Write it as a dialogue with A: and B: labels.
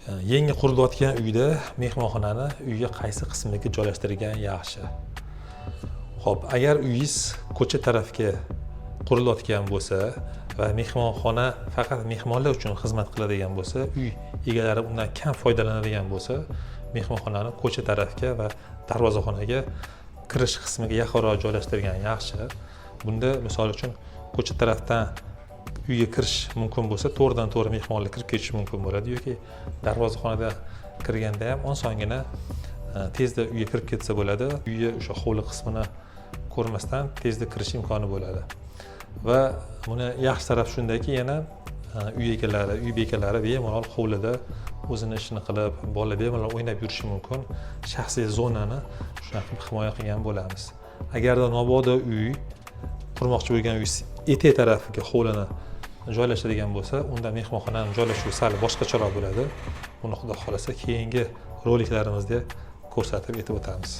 A: Yangi qurilayotgan uyda mehmonxonani uyga qaysi qismiga joylashtirgan yaxshi? Xo'p, agar uyingiz ko'cha tarafga qurilayotgan bo'lsa va mehmonxona faqat mehmonlar uchun xizmat qiladigan bo'lsa, uy egalari undan kam foydalanadigan bo'lsa, mehmonxonani ko'cha tarafga va darvozaxonaga kirish qismiga yaqinroq joylashtirgan yaxshi. Bunda misol uchun ko'cha tarafdan uyga kirish mumkin bo'lsa, to'g'ridan to'g'ri mehmonlar kirib ketish mumkin bo'ladi yoki darvozaxonada kirganda ham osongina tezda uyga kirib ketsa bo'ladi. Uyga o'sha hovli qismini ko'rmasdan tezda kirish imkoni bo'ladi. Va buni yaxshi tarafi shundaki, yana uy egalari, uy bekalari bemalol hovlida o'zini ishini qilib, bolalar bemalol o'ynab yurishi mumkin. Shaxsiy zonani shunaqa qilib himoya qilgan bo'lamiz. Agarda mabodo uy qurmoqchi bo'lgan uy etek tarafiga hovlini joylashadigan bo'lsa, unda mehmonxonaning joylashuvi sal boshqacharoq bo'ladi. Buni xudo xolasa keyingi roliklarimizda ko'rsatib etib o'tamiz.